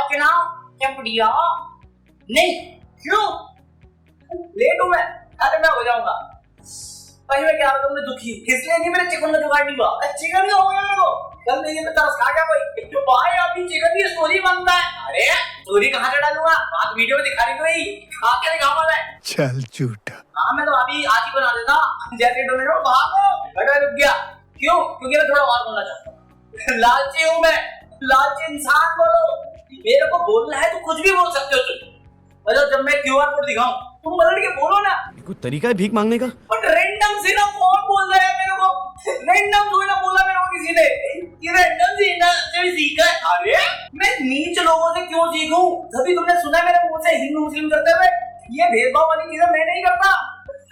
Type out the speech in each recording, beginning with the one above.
के ना चपड़िया नहीं क्यों लेट हूं मैं। अरे मैं हो जाऊंगा भाई। मैं क्या तुमने दुखी इसलिए नहीं मेरे चिकन का जुगाड़ नहीं हुआ। चिकन का हो गया मेरे को कल नहीं मैं तरस खा गया कोई भाई। अभी चिकन की स्टोरी बनता है। अरे स्टोरी कहाँ से डालूंगा बात वीडियो में दिखा रही तो ही खा के दिखाऊंगा मैं। चल झूठा। हाँ मैं तो अभी आज ही बना देता जैसे डोने को भागो बेटा रुक गया क्यों क्योंकि मैं थोड़ा और बोलना चाहता हूँ। लालची हूँ मैं लालची इंसान। बोलो मेरे को बोलना है तो कुछ भी बोल सकते हो तुम। मतलब जब मैं क्यूआर कोड दिखाऊं तुम बदल के बोलो ना। कोई तरीका है भीख मांगने का? बट रैंडम से ना कौन बोल रहा है मेरे को। रैंडम थोड़ी ना बोला मेरे को किसी ने। ये रैंडम से ना से सीखा है। अरे मैं नीच लोगों से क्यों सीखूं। तभी तुमने सुना मेरे मुंह से हिंदू मुस्लिम करते हुए। ये भेदभाव वाली चीजें मैं नहीं करता।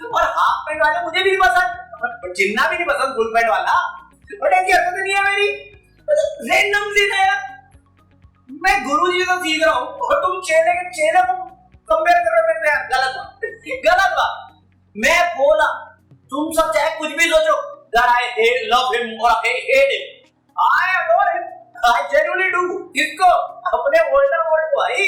और हाफ पैंट वाले मुझे भी पसंद जिन्ना भी नहीं पसंद फुल पैंट वाला। बट ऐसी हरकत नहीं है मेरी रैंडम सी ना यार। मैं गुरुजी से सीख रहा हूँ और तुम चेले को कंपेयर कर रहे हो। गलत बात। मैं बोला तुम सब चाहे कुछ भी सोचो that I love him or I hate him. I adore him. I genuinely do. किसको अपने ओल्डर वर्ल्ड भाई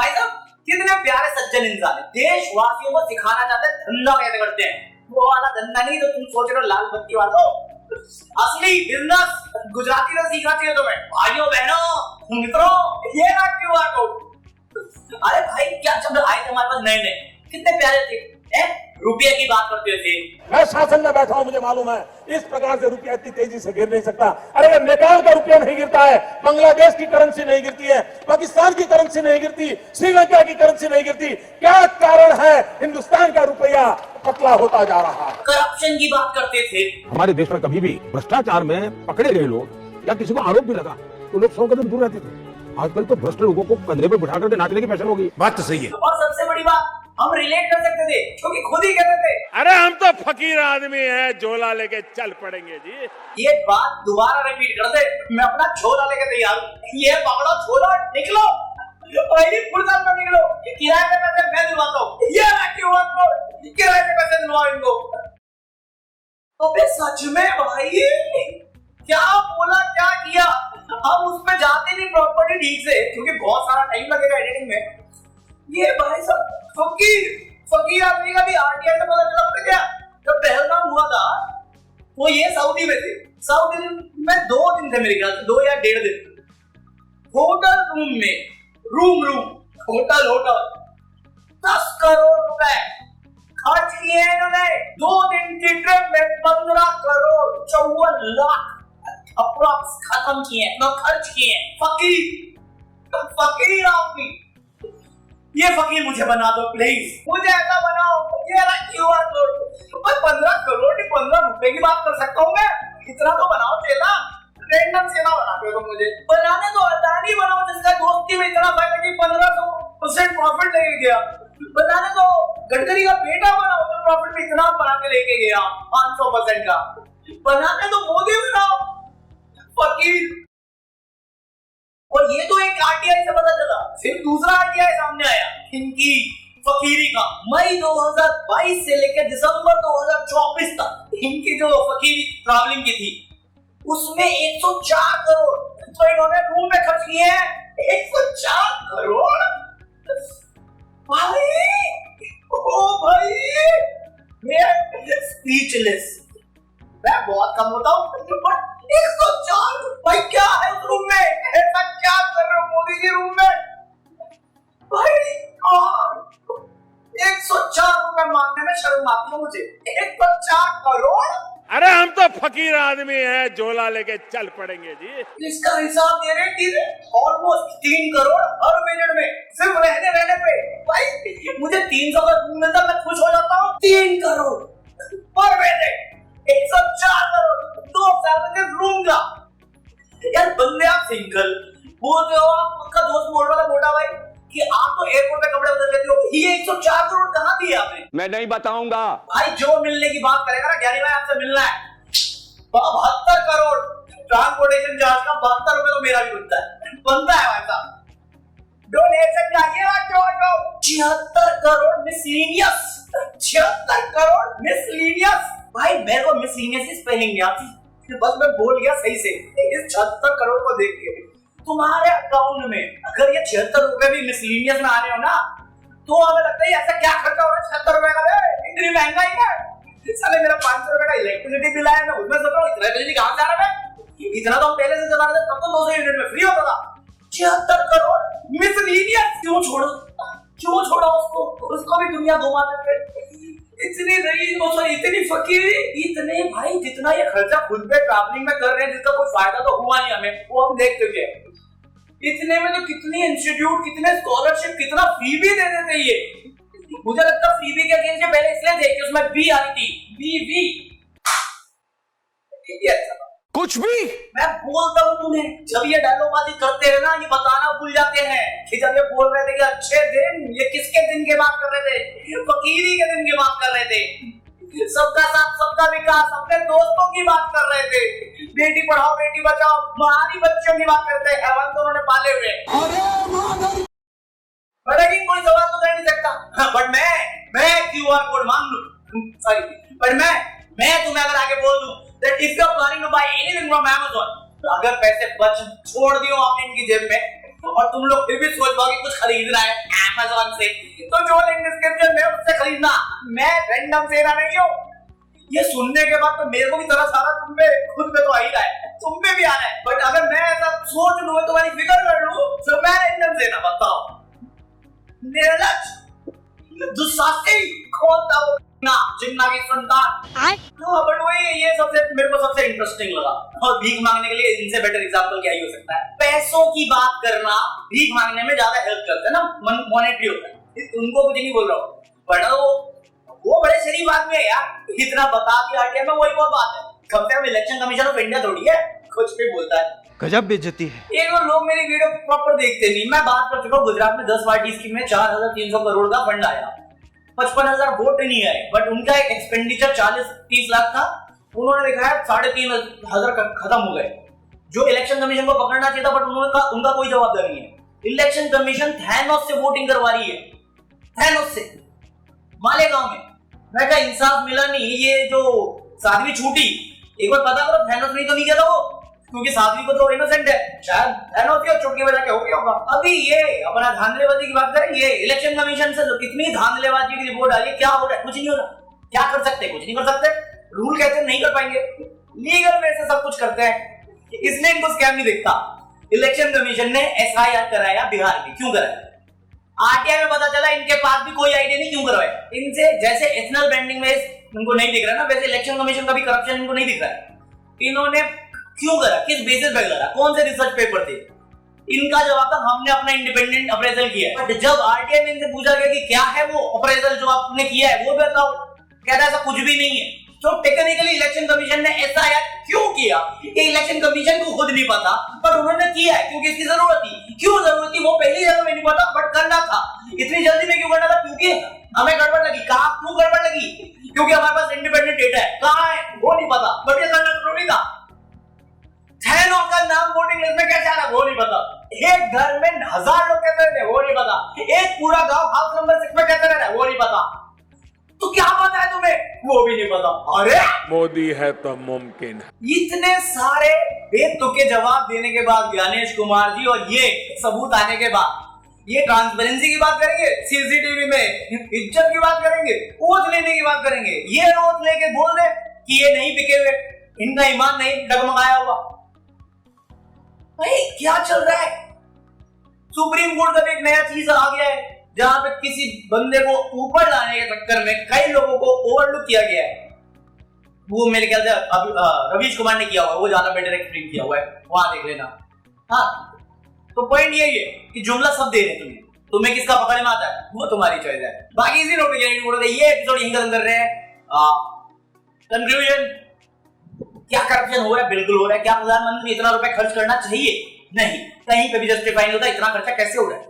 साहब कितने प्यारे सज्जन इंसान है। देशवासियों को सिखाना चाहते हैं धंधा कैसे करते हैं। वो वाला धंधा नहीं तो तुम सोच रहे हो लाल बत्ती वालों। असली बिजनेस गुजराती से सीखना चाहिए तुम्हें भाइयों बहनों मित्रों। ये ना क्यूआर कोड। अरे भाई क्या शब्द आए थे हमारे पास नए नए कितने प्यारे थे। रुपये की बात करते थे। मैं शासन में बैठा हूं मुझे मालूम है इस प्रकार से रुपया इतनी तेजी से गिर नहीं सकता। अरे नेपाल का रुपया नहीं गिरता है बांग्लादेश की करेंसी नहीं गिरती है पाकिस्तान की करेंसी नहीं गिरती श्रीलंका की करेंसी नहीं गिरती। क्या कारण है हिंदुस्तान का रुपया पतला होता जा रहा है। करप्शन की बात करते थे। हमारे देश में कभी भी भ्रष्टाचार में पकड़े गए लोग या किसी को आरोप भी लगा तो लोग 100 कदम दूर रहते थे। आजकल तो भ्रष्ट लोगों को कंधे पे बिठा करके नाचने की फैशन हो गई। बात तो सही है। और सबसे बड़ी बात हम रिलेट कर सकते थे क्योंकि खुद ही कहते थे अरे हम तो फकीर आदमी हैं झोला लेके चल पड़ेंगे जी। ये बात दोबारा रिपीट कर दे मैं अपना झोला लेके तैयार हूँ। ये पकड़ो झोला निकलो पहली फुर्सत में निकलो। किराए के पैसे मैं दिलवाता हूँ। ये क्यूआर कोड किराए के पैसे दिलवाओ इनको। अबे सच में भाई क्या बोला क्या किया। हम उस पे जाते नहीं प्रॉपर्टी ठीक से क्योंकि बहुत सारा टाइम लगेगा एडिटिंग में। ये भाई सब फकीर आदमी का भी आरटीआई से पता चला। पता क्या जब पहलगाम हुआ था वो ये सऊदी में थे। सऊदी में 2 दिन थे मेरे ख्याल से 2 या 1.5 दिन। होटल रूम में रूम होटल 10 करोड़ रुपए खर्च किए हैं इन्होंने। 2 दिन की ट्रिप में 15 करोड़ 54 लाख अप्रॉक्स खत्म किए हैं खर्च किए हैं। फकीर आदमी ये फकीर मुझे बना दो प्लीज। मुझे ऐसा बनाओ। ये रहा क्यूआर कोड। 15 करोड़ नहीं 15 रुपए की बात कर सकता हूँ मैं। इतना तो बनाओ चेला। रैंडम से ना बनाते हो मुझे बनाने तो अदानी बनाओ जिसका दोस्ती में इतना फायदा कि 1500% प्रॉफिट लेके गया। बनाने तो गडकरी का बेटा बनाओ जो प्रॉफिट में इतना बना के लेके गया 500% का। बनाने तो मोदी बनाओ फकीर। और ये तो एक आरटीआई से पता चला। फिर दूसरा आरटीआई सामने आया इनकी फकीरी का। मई 2022 से लेकर दिसंबर 2024 तक इनकी जो फकीरी ट्रैवलिंग की थी उसमें 104 करोड़ तो इन्होंने रूम में खर्च किए हैं। 104 करोड़ भाई ओ भाई मैं स्पीचलेस। मैं बहुत कम होता हूँ बट 104 भाई क्या है उस रूम में। ऐसा क्या कर रहे हो मोदी जी रूम में भाई। 104 रुपए मांगने में शर्म आती है मुझे। 104 करोड़। अरे हम तो फकीर आदमी हैं झोला लेके चल पड़ेंगे जी। इसका हिसाब दे रहे थे ऑलमोस्ट 3 करोड़ हर महीने में सिर्फ रहने पे। भाई मुझे 300 का रूम मिलता मैं खुश हो जाता हूँ। 3 करोड़ पर महीने 104 करोड़ 2 फैमिली रूम का। यार बंदे आप सिंगल बोल रहे हो। आपका दोस्त बोल रहा था मोटा भाई कि आप तो एयरपोर्ट पे कपड़े बदल लेते हो। ये 104 करोड़ कहाँ दिए आपने। मैं नहीं बताऊंगा भाई जो मिलने की बात करेगा ना ज्ञानी भाई आपसे मिलना है। 72 करोड़ ट्रांसपोर्टेशन चार्ज का 72 रुपए तो मेरा भी बनता है भाई साहब। डोनेशन चाहिए 76 करोड़ मिसलेनियस। 76 करोड़ मिसलेनियस। भाई मेरे को मिसलेनियस स्पेलिंग नहीं आती बस मैं बोल गया सही से। इस 76 करोड़ को देख के तुम्हारे अकाउंट में अगर ये 76 रुपए भी मिसलीनियस में आ रहे हो ना, तो हमें लगता है ऐसा क्या खर्चा हो रहा है 76 रुपए का, इतनी महंगाई है। साले मेरा 500 रुपए का इलेक्ट्रिसिटी बिल आया, मैं उसमें सोच रहा हूँ इतना बिजली कहां से आ रहा है। इतना तो हम पहले से चला रहे थे, तब तो 200 यूनिट में फ्री होता था। 76 करोड़ मिसलीनियस क्यों छोड़ा उसको भी दुनिया घुमा देते। इतनी रईस और इतनी फकीरी, इतने भाई जितना ये खर्चा खुद पे ट्रैवलिंग में कर रहे हैं, जिसका कोई फायदा तो हुआ नहीं हमें, वो हम देख चुके हैं। इतने में तो कितनी इंस्टीट्यूट, कितने स्कॉलरशिप, कितना फी भी दे देते ये। मुझे लगता है फ्री बी के गेम के पहले इसलिए थे कि उसमें बी आ रही थी, बी कुछ भी मैं बोलता हूँ तुम्हें, जब ये डायलॉगबाजी करते हैं ना, ये बताना भूल जाते हैं कि जब ये बोल रहे थे कि अच्छे दिन, ये किसके दिन की बात कर रहे थे, फकीरी के दिन की बात कर रहे थे, सबका साथ सबका विकास, अपने दोस्तों की बात कर रहे थे, बेटी पढ़ाओ बेटी बचाओ, हमारी बच्चियों की बात करते हैं, हैवान तो उन्होंने पाले हुए। लेकिन कोई सवाल तो कर नहीं सकता। बट मैं क्यूआर कोड मांग लूं, सॉरी, पर मैं तुम्हें अगर आगे बोल दूं that if you are planning to buy anything from Amazon, तो अगर पैसे बच छोड़ दियो आपने इनकी जेब में और तुम लोग फिर भी सोच पाओगे कुछ खरीदना है Amazon से, तो जो लिंक डिस्क्रिप्शन में उससे खरीदना। मैं रैंडम से ना नहीं हूं। ये सुनने के बाद तो मेरे को भी तरस आ रहा, तुम पे खुद पे तो आ ही रहा है, तुम पे भी आ रहा है। बट अगर मैं ऐसा सोच लूं, तुम्हारी फिक्र कर लूं, तो मैं रैंडम से ना बताओ, निर्लज दुस्साहसी खोलता हूं ना, जिन्ना की संतान। हाँ, बट वही ये सबसे मेरे को सबसे इंटरेस्टिंग लगा। और भीख मांगने के लिए इनसे बेटर एग्जांपल क्या ही हो सकता है। पैसों की बात करना भीख मांगने में ज्यादा हेल्प करता है ना, मॉनेटरी होता है। उनको कुछ नहीं बोल रहा हूँ, बट वो बड़े शरीफ आदमी है यार, इतना बता दिया आरटीआई में, वही बहुत बात है। कम से कम इलेक्शन कमीशन ऑफ इंडिया थोड़ी है, कुछ भी बोलता है, गजब बेइज्जती है। ये लोग मेरी वीडियो प्रॉपर देखते नहीं। मैं बात कर चुका हूँ, गुजरात में 10 पार्टी स्कीम में 4,300 करोड़ का फंड आया, 55,000 वोट नहीं आए, बट उनका एक एक्सपेंडिचर 40-30 लाख था, उन्होंने दिखाया 3,500 खत्म हो गए। जो इलेक्शन कमीशन को पकड़ना चाहिए था, बट उनका कोई जवाबदारी नहीं है। इलेक्शन कमीशन थैनोस से वोटिंग करवा रही है, थैनोस से, मालेगांव में। मैं कहा इंसाफ मिला नहीं। ये जो साध्वी छूटी, एक बार पता करो थैनोस नहीं तो नहीं किया था वो, क्योंकि साध्वी को तो इनोसेंट है, शायद थैनोस की चुटकी बजा के हो गया होगा। अभी ये अपना धांधलेबाजी की बात करें, ये इलेक्शन कमीशन से कितनी धांधलेबाजी की रिपोर्ट आ रही है, क्या हो रहा है, कुछ नहीं हो रहा। क्या कर सकते, कुछ नहीं कर सकते। रूल कहते हैं नहीं कर पाएंगे, लीगल वे से सब कुछ करते हैं, इसलिए इनको स्कैम नहीं दिखता। इलेक्शन कमीशन ने एसआईआर कराया बिहार में, क्यों कराया? आरटीआई में पता चला इनके पास भी कोई आइडिया नहीं, क्यों करवाया? इनसे जैसे एथनल ब्रांडिंग में इनको नहीं दिख रहा ना, वैसे इलेक्शन कमीशन का भी करप्शन इनको नहीं दिख रहा है। इन्होंने क्यों करा, किस बेसिस पे करा, कौन से रिसर्च पेपर थे? इनका जवाब था हमने अपना इंडिपेंडेंट अप्रेजल किया है। बट जब आरटीआई में इनसे पूछा गया कि क्या है वो अप्रेजल जो आपने किया है, वो बताओ, कहता है ऐसा कुछ भी नहीं है। तो टेक्निकली इलेक्शन कमीशन ने एसआईआर क्यों किया, ये इलेक्शन कमीशन को खुद नहीं पता, पर उन्होंने किया है क्योंकि इसकी जरूरत थी। क्यों जरूरत थी वो पहली जगह में नहीं पता, बट करना था। इतनी जल्दी में क्यों करना था? क्योंकि हमें गड़बड़ लगी। कहां क्यों गड़बड़ लगी? क्योंकि हमारे पास इंडिपेंडेंट डेटा है, कहां है वो नहीं पता, बट ये करना जरूरी था। थैनोस का नाम वोटिंग लिस्ट में कैसे आना वो नहीं पता। एक घर में 1000 लोग कैसे रहते वो नहीं पता। एक पूरा गांव हाउस नंबर 6 में कैसे रह रहा है वो नहीं पता। तो क्या पता है तुम्हें? वो भी नहीं पता। अरे मोदी है तो मुमकिन है। इतने सारे बेतुके जवाब देने के बाद ज्ञानेश कुमार जी, और ये सबूत आने के बाद, ये ट्रांसपेरेंसी की बात करेंगे, सीसीटीवी में इज्जत की बात करेंगे, ओथ लेने की बात करेंगे। ये ओथ लेके बोल दे कि ये नहीं बिके हुए, इनका ईमान नहीं डगमगाया हुआ। भाई क्या चल रहा है? सुप्रीम कोर्ट का एक नया चीज आ गया है, जहां पे किसी बंदे को ऊपर लाने के चक्कर में कई लोगों को ओवरलुक किया गया है। वो मेरे ख्याल से रवीश कुमार ने किया हुआ है, वो ज्यादा बेटर एक्सप्लेन किया हुआ है, वहां देख लेना। हाँ, तो पॉइंट ये है कि जुमला सब दे रहे हैं तुम्हें किसका पकड़ में आता है वो तुम्हारी चॉइस है। बाकी इसी नोट पे ये एपिसोड यहीं खत्म कर रहे हैं। कंक्लूजन, क्या करप्शन हो रहा है? बिल्कुल हो रहा है। क्या प्रधानमंत्री इतना रुपए खर्च करना चाहिए? नहीं, कहीं पे भी जस्टिफाई नहीं होता। इतना खर्चा कैसे हो रहा है?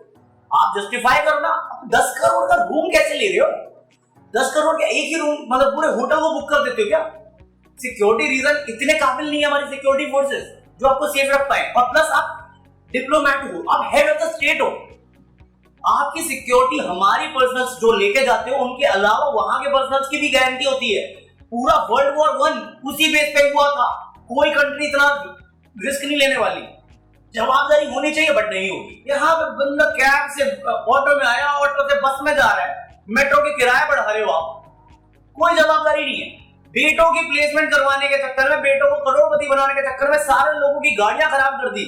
आप जस्टिफाई करो ना। 10 करोड़ का रूम कैसे ले रहे हो? 10 करोड़ का एक ही रूम, मतलब पूरे होटल को बुक कर देते हो क्या? सिक्योरिटी रीजन इतने काबिल नहीं है हमारी सिक्योरिटी फोर्सेस जो आपको सेफ रख पाए। और प्लस आप डिप्लोमेट हो, आप हेड ऑफ द स्टेट हो, आपकी सिक्योरिटी हमारी पर्सनल्स जो लेके जाते हो उनके अलावा वहां के पर्सनल्स की भी गारंटी होती है। पूरा वर्ल्ड वॉर 1 उसी बेस पे हुआ था। कोई कंट्री इतना रिस्क नहीं लेने वाली। जवाबदारी होनी चाहिए बट नहीं होगी। यहाँ पे बंदा कैब से ऑटो में आया, ऑटो से बस में जा रहा है, मेट्रो के किराए बढ़ा रहे हो आप, कोई जवाबदारी नहीं है। बेटों की प्लेसमेंट करवाने के चक्कर में, बेटों को करोड़पति बनाने के चक्कर में सारे लोगों की गाड़ियां खराब कर दी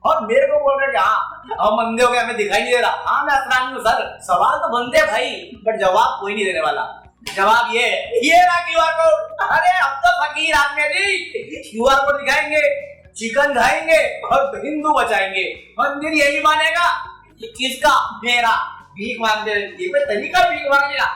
और मेरे को बोल रहे हाँ हम अंधे हो गए, हमें दिखाई नहीं दे रहा। हाँ मैं असरानी हूँ सर, सवाल तो बनते हैं भाई, बट जवाब कोई नहीं देने वाला। जवाब ये रहा क्यूआर कोड। अरे अब तो फकीर आदमी जी क्यूआर कोड दिखाएंगे, चिकन खाएंगे और हिंदू बचाएंगे। मंदिर यही मानेगा किसका, मेरा। भीख मांगते ये तरीका भीख मांगने का,